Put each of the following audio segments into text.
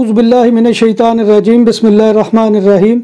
औज़ुबिल्लाहि मिनश्शैतानिर्रजीम बिस्मिल्लाहिर्रहमानिर्रहीम।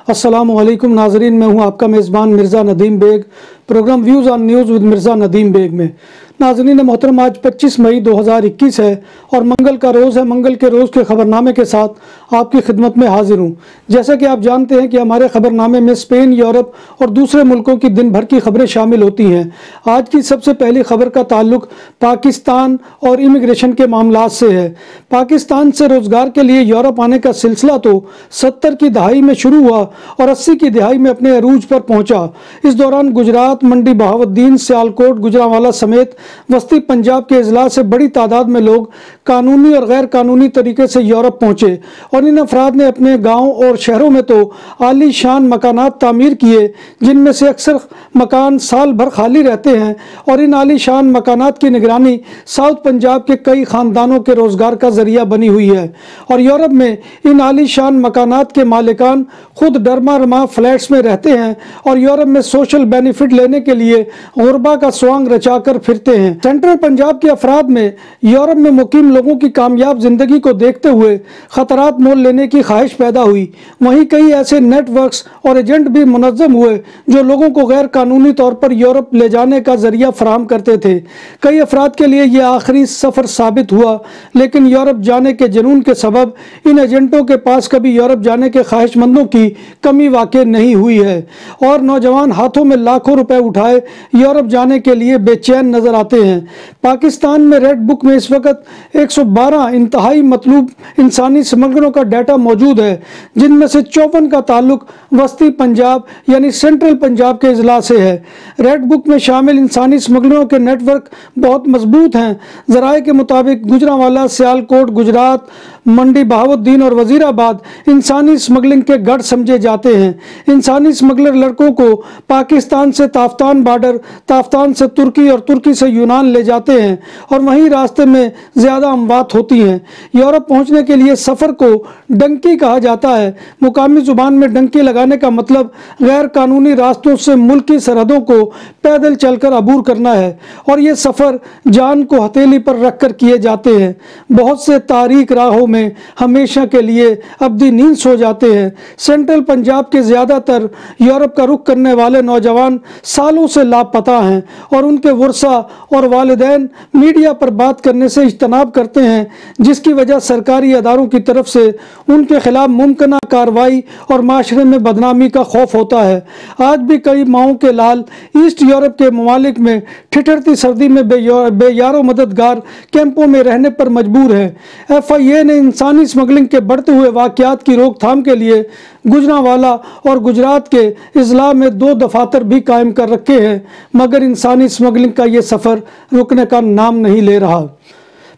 अस्सलामु अलैकुम नाज़रीन, मैं हूं आपका मेज़बान Mirza Nadeem Baig. Program views on news with Mirza Nadeem Baig में नाज़रीन मोहतरम, आज 25 मई 2021 है और मंगल का रोज़ है। मंगल के रोज़ के ख़बरनामे के साथ आपकी खिदमत में हाजिर हूँ। जैसा कि आप जानते हैं कि हमारे ख़बरनामे में स्पेन, यूरोप और दूसरे मुल्कों की दिन भर की खबरें शामिल होती हैं। आज की सबसे पहली खबर का ताल्लुक पाकिस्तान और इमिग्रेशन के मामलात से है। पाकिस्तान से रोज़गार के लिए यूरोप आने का सिलसिला तो 70 की दहाई में शुरू हुआ और 80 की दहाई में अपने अरूज पर पहुंचा। इस दौरान गुजरात, मंडी बहाउद्दीन, सियालकोट, गुजरांवाला समेत वस्ती पंजाब के अजला से बड़ी तादाद में लोग कानूनी और गैर कानूनी तरीके से यूरोप पहुंचे और इन अफराद ने अपने गाँव और शहरों में तो आली शान मकानात तामीर किए, जिनमें से अक्सर मकान साल भर खाली रहते हैं और इन आली शान मकानात की निगरानी साउथ पंजाब के कई ख़ानदानों के रोज़गार का ज़रिया बनी हुई है। और यूरोप में इन आली शान मकानात के मालिकान खुद डरमा रमा फ्लैट्स में रहते हैं और यूरोप में सोशल बेनिफिट लेने के लिए गुरबा का स्वांग रचाकर फिरते हैं। सेंट्रल पंजाब के अफराद में यूरोप में मुकीम लोगों की कामयाब जिंदगी को देखते हुए खतरात मोल लेने की ख्वाहिश पैदा हुई। वहीं कई ऐसे नेटवर्क्स और एजेंट भी मुनज़्ज़म हुए जो लोगों को गैर कानूनी तौर पर यूरोप ले जाने का जरिया फराहम करते थे। कई अफराद के लिए यह आखिरी सफ़र साबित हुआ, लेकिन यूरोप जाने के जुनून के सबब इन एजेंटों के पास कभी यूरोप जाने के ख्वाहिशमंदों की कमी वाक़ई नहीं हुई है और नौजवान हाथों में लाखों रुपए उठाए यूरोप जाने के लिए बेचैन नजर आते हैं। पाकिस्तान में रेड बुक में इस वक्त 112 इंतहाई मतलूब इंसानी स्मगलरों का डाटा मौजूद है, जिनमें से 54 का ताल्लुक वस्ती पंजाब यानी सेंट्रल पंजाब के अजला से है। रेड बुक में शामिल इंसानी स्मगलरों के नेटवर्क बहुत मजबूत हैं। ज़राए के मुताबिक गुजरांवाला, सियालकोट, गुजरात, मंडी बहाउद्दीन और वजीराबाद इंसानी स्मगलिंग के गढ़ समझे जाते हैं। इंसानी स्मगलर लड़कों को पाकिस्तान से ताफ्तान बॉर्डर, ताफ्तान से तुर्की और तुर्की से यूनान ले जाते हैं और वहीं रास्ते में ज़्यादा अमवात होती हैं। यूरोप पहुंचने के लिए सफ़र को डंकी कहा जाता है। मुकामी ज़ुबान में डंकी लगाने का मतलब गैर कानूनी रास्तों से मुल्की सरहदों को पैदल चलकर अबूर करना है और ये सफ़र जान को हथेली पर रख कर किए जाते हैं। बहुत से तारीख राहों में हमेशा के लिए अब्दी नींद सो जाते हैं। सेंट्रल पंजाब के ज़्यादातर यूरोप का रुख करने वाले नौजवान सालों से लापता हैं और उनके वर्सा और वालिदैन मीडिया पर बात करने से इज्तनाब करते हैं, जिसकी वजह सरकारी अदारों की तरफ से उनके खिलाफ मुमकिन कार्रवाई और माशरे में बदनामी का खौफ होता है। आज भी कई माओं के लाल ईस्ट यूरोप के ममालिक में ठिठुरती सर्दी में बेयारो मददगार कैंपों में रहने पर मजबूर है। FIA ने इंसानी स्मगलिंग के बढ़ते हुए वाक़यात की रोकथाम के लिए गुजरांवाला और गुजरात के अजला में 2 दफातर भी कायम कर रखे हैं, मगर इंसानी स्मगलिंग का ये सफ़र रुकने का नाम नहीं ले रहा।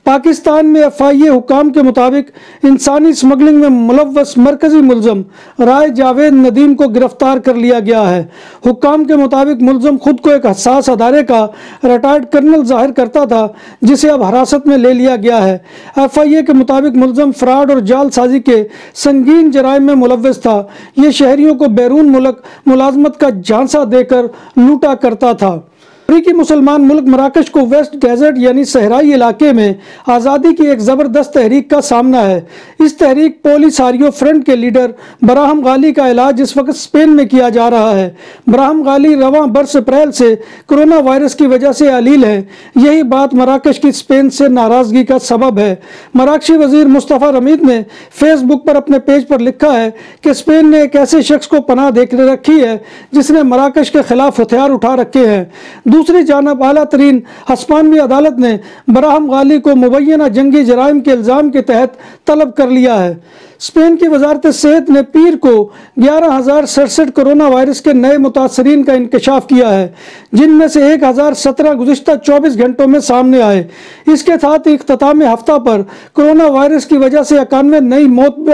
पाकिस्तान में FIA हुकाम के मुताबिक इंसानी स्मगलिंग में मुलव्वस मरकजी मुलजम राय जावेद नदीम को गिरफ्तार कर लिया गया है। हुकाम के मुताबिक मुलजम खुद को एक हसास अदारे का रिटायर्ड कर्नल जाहिर करता था, जिसे अब हिरासत में ले लिया गया है। FIA के मुताबिक मुलजम फ्रॉड और जालसाजी के संगीन जराइम में मुलव्वस था। ये शहरियों को बैरून मुल्क मुलाजमत का झांसा देकर लूटा करता था। अफ्रीकी मुसलमान मुल्क मराकश को वेस्ट डेजर्ट यानी सहराई इलाके में आज़ादी की एक ज़बरदस्त तहरीक का सामना है। इस तहरीक पोलिसारियो फ्रंट के लीडर ब्राहम गाली का इलाज इस वक्त स्पेन में किया जा रहा है। ब्राहम गाली रवां बरस अप्रैल से कोरोना वायरस की वजह से अलील है। यही बात मराकश की स्पेन से नाराज़गी का सबब है। मराकशी वजीर मुस्तफ़ा रमीद ने फेसबुक पर अपने पेज पर लिखा है कि स्पेन ने एक ऐसे शख्स को पनाह दे रखी है जिसने मराकश के खिलाफ हथियार उठा रखे हैं। दूसरी जानब आला तरीन हस्पानवी अदालत ने ब्राहम गाली को मुबैना जंगी जराइम के इल्ज़ाम के तहत तलब कर लिया है। स्पेन की वजारत सेहत ने पीर को 11,067 कोरोना वायरस के नए मुतासरीन का इंकशाफ किया है, जिनमें से 1,017 गुज़िश्ता 24 घंटों में सामने आए। इसके साथ ही इख्तिताम हफ्ता पर कोरोना वायरस की वजह से 91 नई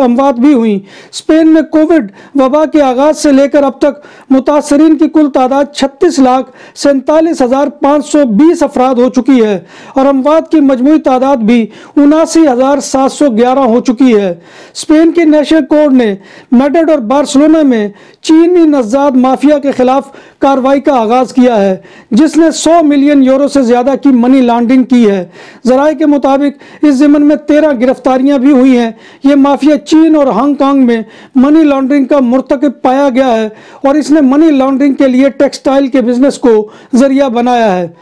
अमवात भी हुई। स्पेन में कोविड वबा के आगाज़ से लेकर अब तक मुतासरीन की कुल तादाद 36,47,520 अफराद हो चुकी है और अमवात की मजमूई तादाद भी 79,711 हो चुकी है। स्पेन के नेशनल कोर्ट ने मैड्रिड और बार्सिलोना में चीनी नस्जाद माफिया के खिलाफ कार्रवाई का आगाज किया है, जिसने 100 मिलियन यूरो से ज्यादा की मनी लॉन्ड्रिंग की है। जराये के मुताबिक इस ज़िमन में 13 गिरफ्तारियां भी हुई हैं। ये माफिया चीन और हांगकांग में मनी लॉन्ड्रिंग का मुर्तकिब पाया गया है और इसने मनी लॉन्ड्रिंग के लिए टेक्सटाइल के बिजनेस को जरिया बनाया है।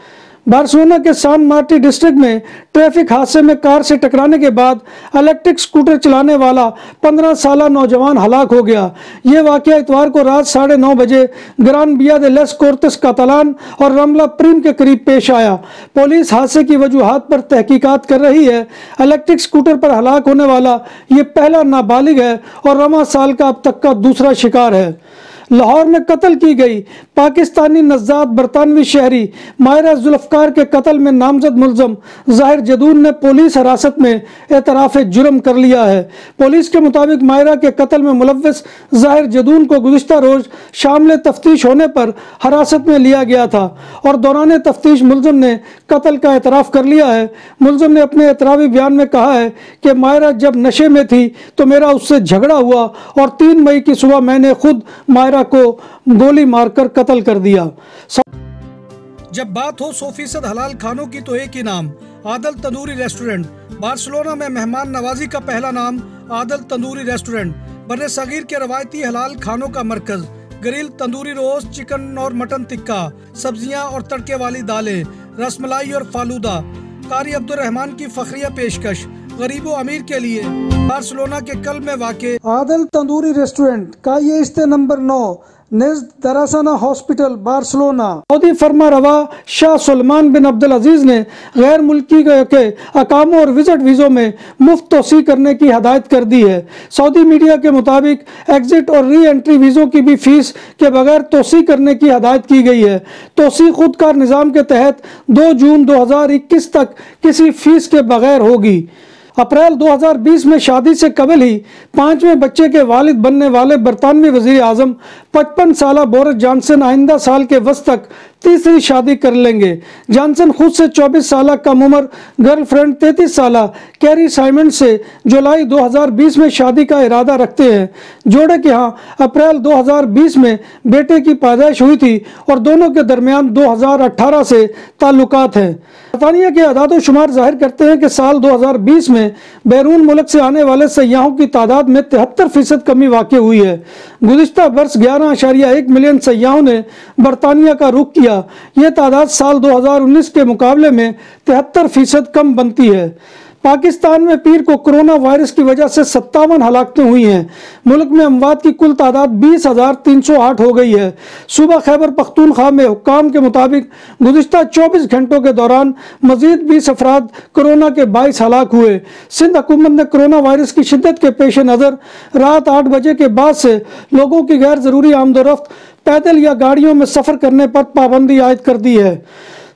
बार्सिलोना के सान मार्टी डिस्ट्रिक्ट में ट्रैफिक हादसे में कार से टकराने के बाद इलेक्ट्रिक स्कूटर चलाने वाला 15 साला नौजवान हलाक हो गया। ये वाकया इतवार को रात 9:30 बजे ग्रान बिया दे लेस कोर्टेस कातालान और रमला प्रीम के करीब पेश आया। पुलिस हादसे की वजूहात पर तहकीकात कर रही है। इलेक्ट्रिक स्कूटर पर हलाक होने वाला ये पहला नाबालिग है और रमा साल का अब तक का दूसरा शिकार है। लाहौर में कत्ल की गई पाकिस्तानी नस्जाद बरतानवी शहरी मायरा जुल्फकार के कत्ल में नामजद मुलजम ज़ाहिर जदून ने पुलिस हिरासत में एतराफ़ जुर्म कर लिया है। पुलिस के मुताबिक मायरा के कत्ल में मुलव्वस ज़ाहिर जदून को गुज़िश्ता रोज़ शामिल तफ्तीश होने पर हिरासत में लिया गया था और दौरान तफ्तीश मुलजम ने कत्ल का एतराफ़ कर लिया है। मुलजम ने अपने एतराफ़ी बयान में कहा है कि मायरा जब नशे में थी तो मेरा उससे झगड़ा हुआ और 3 मई की सुबह मैंने खुद मायरा को गोली मारकर कत्ल कर दिया। जब बात हो 100% हलाल खानों की तो एक ही नाम, आदल तंदूरी रेस्टोरेंट। बार्सिलोना में मेहमान नवाजी का पहला नाम आदल तंदूरी रेस्टोरेंट, बर्रे सगीर के रवायती हलाल खानों का मरकज। ग्रिल, तंदूरी रोस्ट, चिकन और मटन टिक्का, सब्जियां और तड़के वाली दालें, रसमलाई और फालूदा। कारी अब्दुर्रहमान की फखरिया पेशकश गरीबो अमीर के लिए। बार्सिलोना के कल में वाक़े आदल तंदूरी रेस्टोरेंट का ये इस्ते नंबर 9 निज़द दरासाना हॉस्पिटल बार्सिलोना। सऊदी फरमा रवा शाह सलमान बिन अब्दुल अजीज ने गैर मुल्की के अकामों और विजिट वीज़ों में मुफ्त तोसी करने की हदायत कर दी है। सऊदी मीडिया के मुताबिक एग्जिट और री एंट्री वीज़ों की भी फीस के बगैर तोसी करने की हदायत की गई है। तोसी खुदकार निज़ाम के तहत 2 जून 2021 तक किसी फीस के बगैर होगी। अप्रैल 2020 में शादी से कबल ही 5वें बच्चे के वालिद बनने वाले बरतानवी वज़ीर आज़म 55 साला बोरिस जॉनसन आइंदा साल के वस्त तक तीसरी शादी कर लेंगे। जॉनसन खुद से 24 साल कम उम्र गर्लफ्रेंड 33 साला कैरी साइमन से जुलाई 2020 में शादी का इरादा रखते हैं। जोड़े के यहाँ अप्रैल 2020 में बेटे की पैदाइश हुई थी और दोनों के दरमियान 2018 से ताल्लुकात हैं। बरतानिया के आदाद शुमार जाहिर करते हैं कि साल 2020 में बैरून मुल्क से आने वाले सयाहों की तादाद में 73% कमी वाक़ हुई है। गुज़िश्ता बरस 11.1 मिलियन सयाहों ने बरतानिया का रुख किया। यह तादाद साल 2019 के मुकाबले में 73% कम बनती है। पाकिस्तान में पीर को कोरोना वायरस की वजह से 57 हलाकतें हुई हैं। मुल्क में अमवात की कुल तादाद 20,308 हो गई है। सूबा खैबर पख्तूनख्वा में हुक्काम के मुताबिक गुज़िश्ता 24 घंटों के दौरान मजीद 20 अफराद कोरोना के 22 हलाक हुए। सिंध हुकूमत ने कोरोना वायरस की शिद्दत के पेश नज़र रात 8 बजे के बाद से लोगों की गैर ज़रूरी आमदोरफ्त, पैदल या गाड़ियों में सफ़र करने पर पाबंदी आयद कर दी है।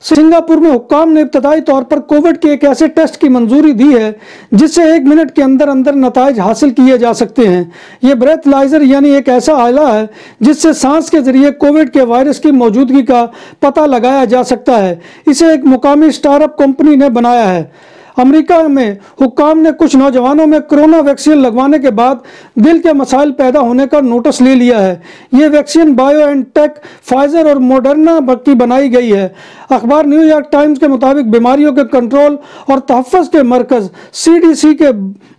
सिंगापुर में हुक्काम ने इब्तदाई तौर पर कोविड के एक ऐसे टेस्ट की मंजूरी दी है जिससे 1 मिनट के अंदर अंदर नताइज हासिल किए जा सकते हैं। ये ब्रेथलाइजर यानी एक ऐसा आला है जिससे सांस के जरिए कोविड के वायरस की मौजूदगी का पता लगाया जा सकता है। इसे एक मुकामी स्टार्टअप कंपनी ने बनाया है। अमेरिका में हुक्काम ने कुछ नौजवानों में कोरोना वैक्सीन लगवाने के बाद दिल के मसाइल पैदा होने का नोटिस ले लिया है। ये वैक्सीन बायोएनटेक, फाइजर और मॉडर्ना की बनाई गई है। अखबार न्यूयॉर्क टाइम्स के मुताबिक बीमारियों के कंट्रोल और तहफ़्फ़ुज़ के मरकज़ CDC के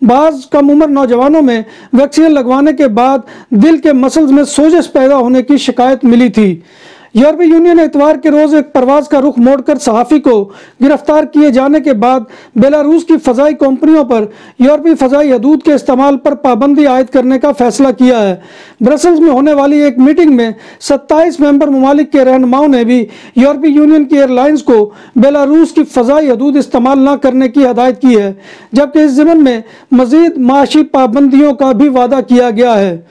बाज़ कम उम्र नौजवानों में वैक्सीन लगवाने के बाद दिल के मसल्स में सोजिश पैदा होने की शिकायत मिली थी। यूरोपीय यूनियन ने इतवार के रोज एक परवाज का रुख मोड़कर सहाफ़ी को गिरफ्तार किए जाने के बाद बेलारूस की फ़ज़ाई कंपनियों पर यूरोपीय फ़ज़ाई हदूद के इस्तेमाल पर पाबंदी आयद करने का फैसला किया है। ब्रसल्स में होने वाली एक मीटिंग में 27 मेंबर ममालिक के रहनुमाओं ने भी यूरोपीय यूनियन की एयरलाइंस को बेलारूस की फ़ज़ाई हदूद इस्तेमाल न करने की हदायत की है, जबकि इस ज़िमन में मज़ीद माशी पाबंदियों का भी वादा किया गया है।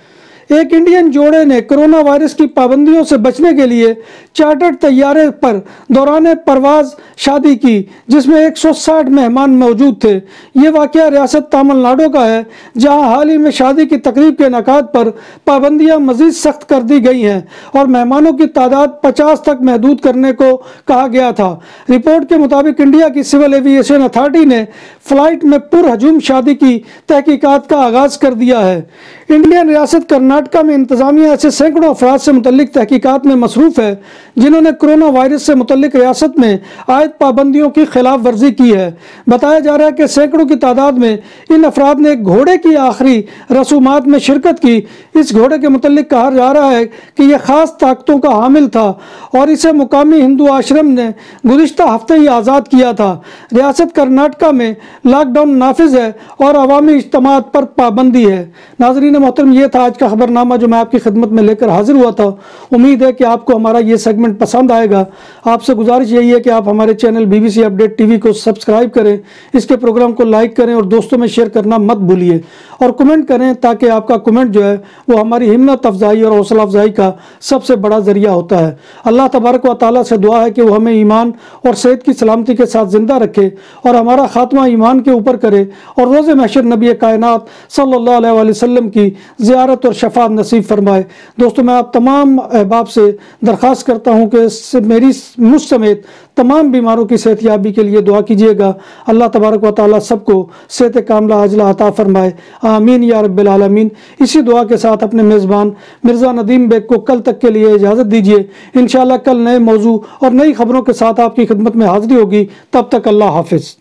एक इंडियन जोड़े ने कोरोना वायरस की पाबंदियों से बचने के लिए चार्टर्ड तैयारे पर दौरान परवाज शादी की, जिसमें 160 मेहमान मौजूद थे। ये वाकया रियासत तमिलनाडु का है, जहां हाल ही में शादी की तकरीब के इनेकाद पर पाबंदियां मजीद सख्त कर दी गई हैं और मेहमानों की तादाद 50 तक महदूद करने को कहा गया था। रिपोर्ट के मुताबिक इंडिया की सिविल एविएशन अथॉरिटी ने फ्लाइट में पुरहजूम शादी की तहकीकात का आगाज कर दिया है। इंडियन रियासत कर्नाटका में इंतजामिया ऐसे सैकड़ों अफराद से मुतल्लिक तहकीकात में मसरूफ है जिन्होंने कोरोना वायरस से मुतल्लिक रियासत में आयद पाबंदियों की खिलाफ वर्जी की है। बताया जा रहा है कि सैकड़ों की तादाद में इन अफराद ने एक घोड़े की आखिरी रसूमात में शिरकत की। इस घोड़े के मुतल्लिक कहा जा रहा है कि यह खास ताकतों का हामिल था और इसे मुकामी हिंदू आश्रम ने गुज़िश्ता हफ्ते ही आज़ाद किया था। रियासत कर्नाटका में लॉकडाउन नाफिज है और अवामी इज्तिमात पर पाबंदी है। नाज़रीन मोहतरम, ये था आज का खबरनामा जो मैं आपकी खिदमत में लेकर हाजिर हुआ था। उम्मीद है कि आपको हमारा ये सेगमेंट पसंद आएगा। आपसे गुजारिश यही है कि आप हमारे चैनल BBC अपडेट TV को सब्सक्राइब करें, इसके प्रोग्राम को लाइक करें और दोस्तों में शेयर करना मत भूलिए और कमेंट करें, ताकि आपका कमेंट जो है वो हमारी हिम्मत अफजाई और हौसला अफजाई का सबसे बड़ा जरिया होता है। अल्लाह तबारक व तआला से दुआ है कि वो हमें ईमान और सेहत की सलामती के साथ जिंदा रखे और हमारा खात्मा ईमान के ऊपर करे और रोज़े महशर नबी कायनात सल्लल्लाहु अलैहि वसल्लम की ज़ियारत और शफाअत नसीब फरमाए। दोस्तों, मैं आप तमाम अहबाब से दरख्वास्त करता हूँ कि मुझ समेत तमाम बीमारों की सेहतयाबी के लिए दुआ कीजिएगा। अल्लाह तबारक व तआला सबको सेहत कामिला आजिला अता फरमाए, आमीन या रब्बिल आलमीन। इसी दुआ के साथ अपने मेज़बान मिर्ज़ा नदीम बेग को कल तक के लिए इजाज़त दीजिए। इंशाअल्लाह कल नए मौजू और नई खबरों के साथ आपकी खिदमत में हाजिरी होगी। तब तक अल्लाह हाफिज़।